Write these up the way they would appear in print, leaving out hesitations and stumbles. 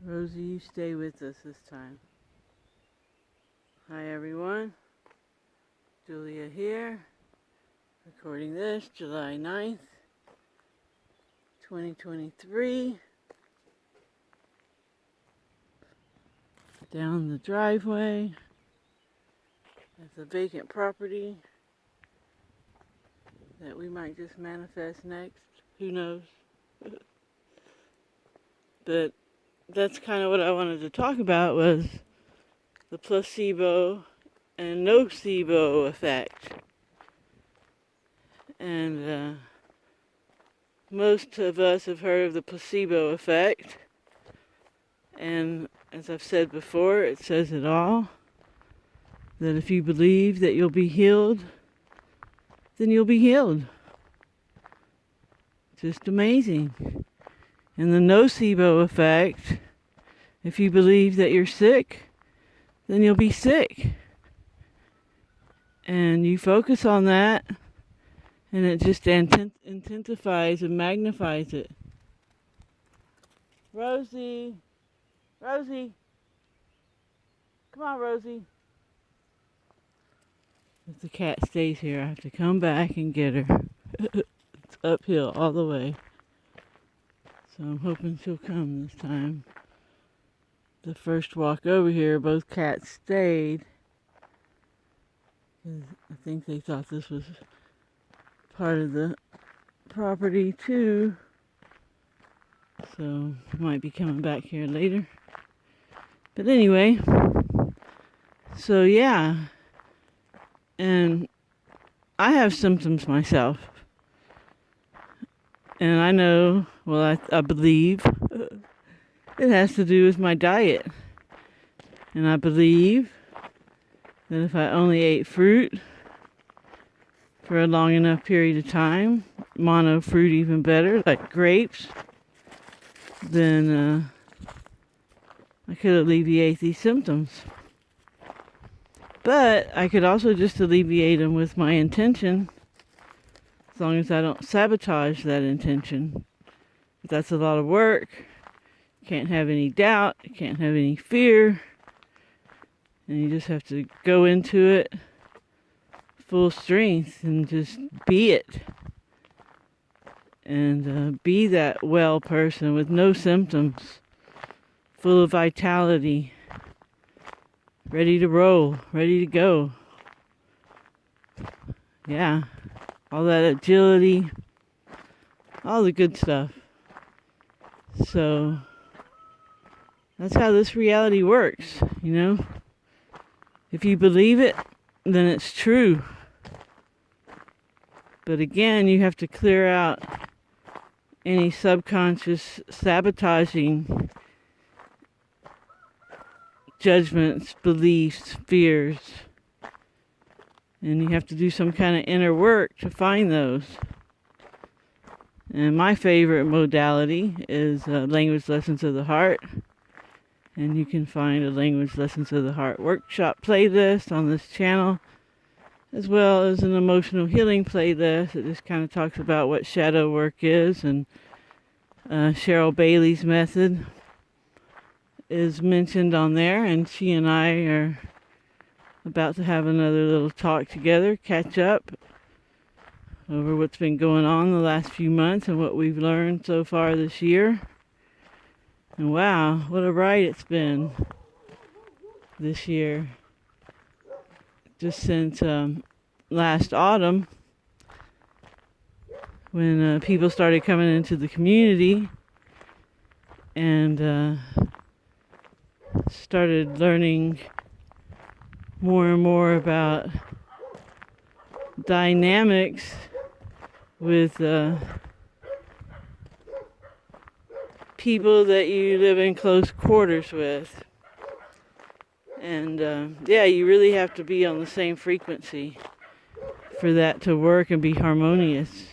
Rosie, you stay with us this time. Hi everyone, Julia here, recording this July 9th, 2023. Down the driveway at the vacant property that we might just manifest next. Who knows? But that's kind of what I wanted to talk about, was the placebo and nocebo effect. And most of us have heard of the placebo effect. And as I've said before, it says it all. That if you believe that you'll be healed, then you'll be healed. Just amazing. And the nocebo effect, if you believe that you're sick, then you'll be sick. And you focus on that, and it just intensifies and magnifies it. Rosie! Rosie! Come on, Rosie. If the cat stays here, I have to come back and get her. It's uphill all the way. So I'm hoping she'll come this time. The first walk over here, both cats stayed. I think they thought this was part of the property too. So might be coming back here later. But anyway, so yeah. And I have symptoms myself. And I know, well, I believe it has to do with my diet. And I believe that if I only ate fruit for a long enough period of time, mono fruit even better, like grapes, then I could alleviate these symptoms. But I could also just alleviate them with my intention, as long as I don't sabotage that intention. But that's a lot of work. Can't have any doubt, can't have any fear. And you just have to go into it full strength and just be it. And be that well person with no symptoms, full of vitality, ready to roll, ready to go. Yeah, all that agility, all the good stuff. So that's how this reality works, you know? If you believe it, then it's true. But again, you have to clear out any subconscious sabotaging judgments, beliefs, fears. And you have to do some kind of inner work to find those. And my favorite modality is Language Lessons of the Heart. And you can find a Language Lessons of the Heart workshop playlist on this channel, as well as an emotional healing playlist that just kind of talks about what shadow work is. And Cheryl Bailey's method is mentioned on there, and she and I are about to have another little talk together, catch up over what's been going on the last few months and what we've learned so far this year. And wow, what a ride it's been this year. Just since last autumn, when people started coming into the community and started learning more and more about dynamics with people that you live in close quarters with. And yeah, you really have to be on the same frequency for that to work and be harmonious.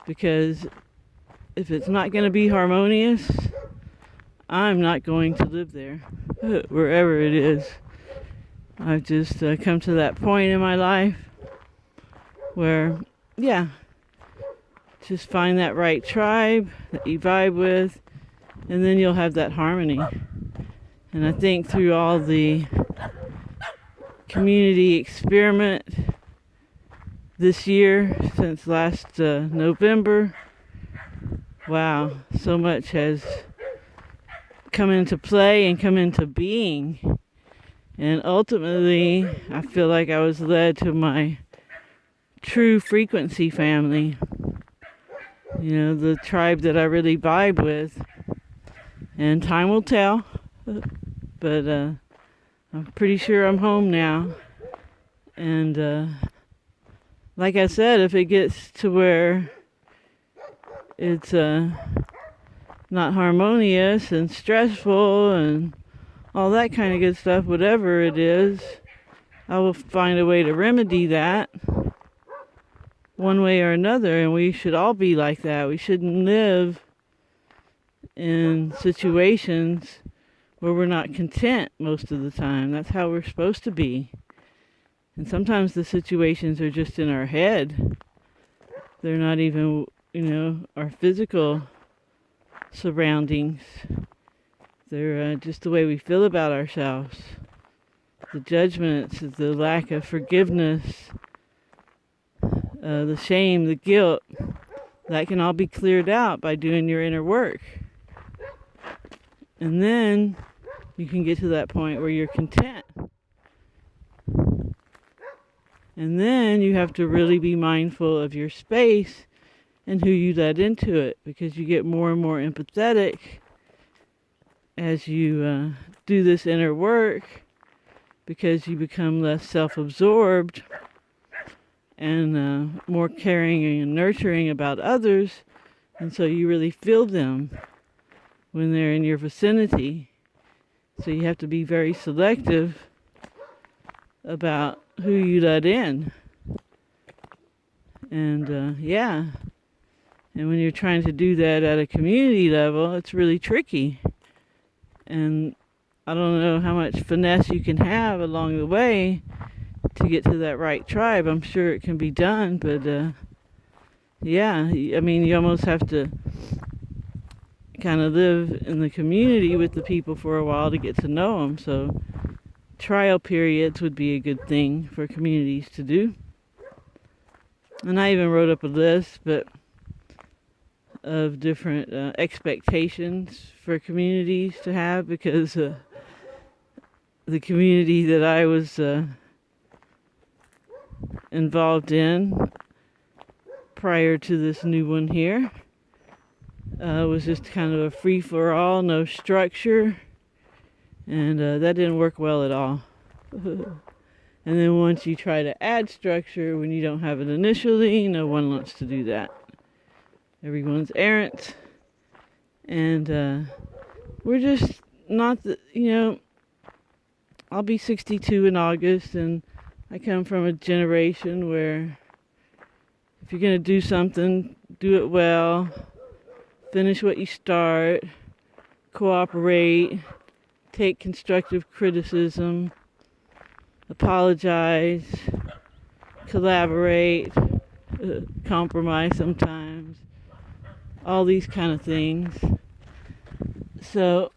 Because if it's not going to be harmonious, I'm not going to live there, wherever it is. I've just come to that point in my life where, yeah, just find that right tribe that you vibe with, and then you'll have that harmony. And I think through all the community experiment this year, since last November, wow, so much has come into play and come into being. And ultimately, I feel like I was led to my true frequency family. You know, the tribe that I really vibe with. And time will tell. But I'm pretty sure I'm home now. And like I said, if it gets to where it's not harmonious and stressful and all that kind of good stuff, whatever it is, I will find a way to remedy that one way or another. And we should all be like that. We shouldn't live in situations where we're not content most of the time. That's how we're supposed to be. And sometimes the situations are just in our head. They're not even, our physical surroundings. They're just the way we feel about ourselves. The judgments, the lack of forgiveness, the shame, the guilt, that can all be cleared out by doing your inner work. And then you can get to that point where you're content. And then you have to really be mindful of your space and who you let into it, because you get more and more empathetic as you do this inner work, because you become less self-absorbed and more caring and nurturing about others, and so you really feel them when they're in your vicinity. So you have to be very selective about who you let in. And and when you're trying to do that at a community level, it's really tricky. And I don't know how much finesse you can have along the way to get to that right tribe. I'm sure it can be done, but you almost have to kind of live in the community with the people for a while to get to know them. So trial periods would be a good thing for communities to do. And I even wrote up a list of different expectations for communities to have, because the community that I was involved in prior to this new one here was just kind of a free-for-all, no structure, and that didn't work well at all. And then once you try to add structure when you don't have it initially, no one wants to do that. Everyone's errant, and we're just not I'll be 62 in August, and I come from a generation where if you're going to do something, do it well, finish what you start, cooperate, take constructive criticism, apologize, collaborate, compromise sometimes, all these kind of things. So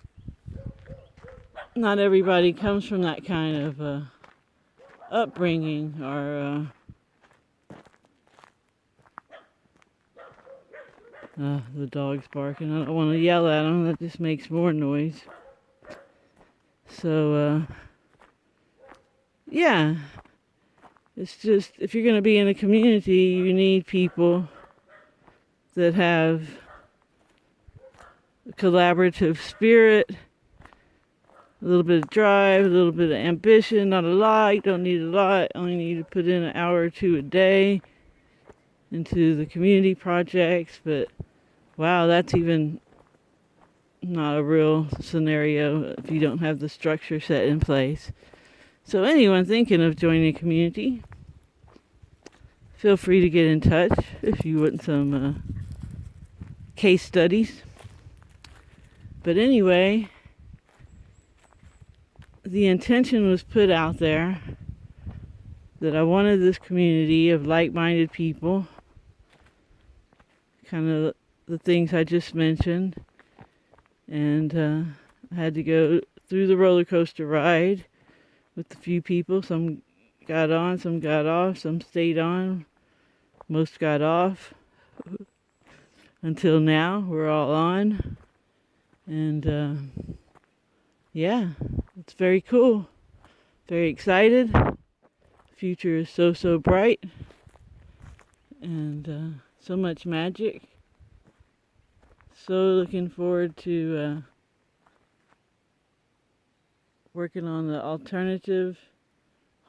not everybody comes from that kind of upbringing, or the dog's barking. I don't want to yell at him, that just makes more noise. So it's just, if you're going to be in a community, you need people that have a collaborative spirit, a little bit of drive, a little bit of ambition, not a lot. You don't need a lot. Only need to put in an hour or two a day into the community projects. But wow, that's even not a real scenario if you don't have the structure set in place. So anyone thinking of joining a community, feel free to get in touch if you want some case studies. But anyway, the intention was put out there that I wanted this community of like-minded people, kind of the things I just mentioned, And I had to go through the roller coaster ride with a few people. Some got on, some got off, some stayed on, most got off. Until now, we're all on. And yeah, it's very cool. Very excited. The future is so bright. And so much magic. So looking forward to working on the alternative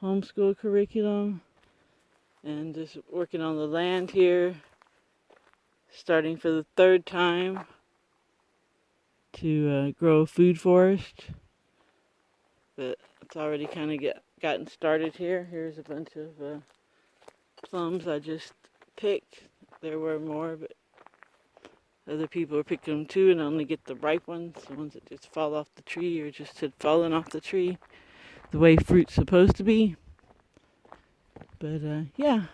homeschool curriculum and just working on the land here, starting for the third time to grow a food forest. But it's already kind of gotten started here. Here's a bunch of plums I just picked. There were more, but other people are picking them too, and only get the ripe ones, the ones that just fall off the tree or just had fallen off the tree, the way fruit's supposed to be. But yeah,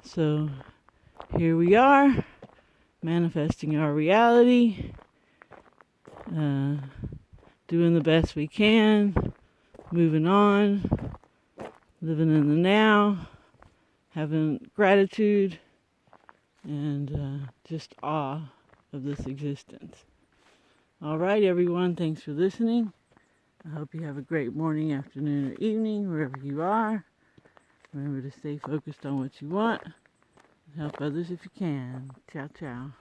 so here we are, manifesting our reality, doing the best we can, moving on, living in the now, having gratitude and just awe of this existence. All right, everyone, thanks for listening. I hope you have a great morning, afternoon, or evening, wherever you are. Remember to stay focused on what you want and help others if you can. Ciao, ciao.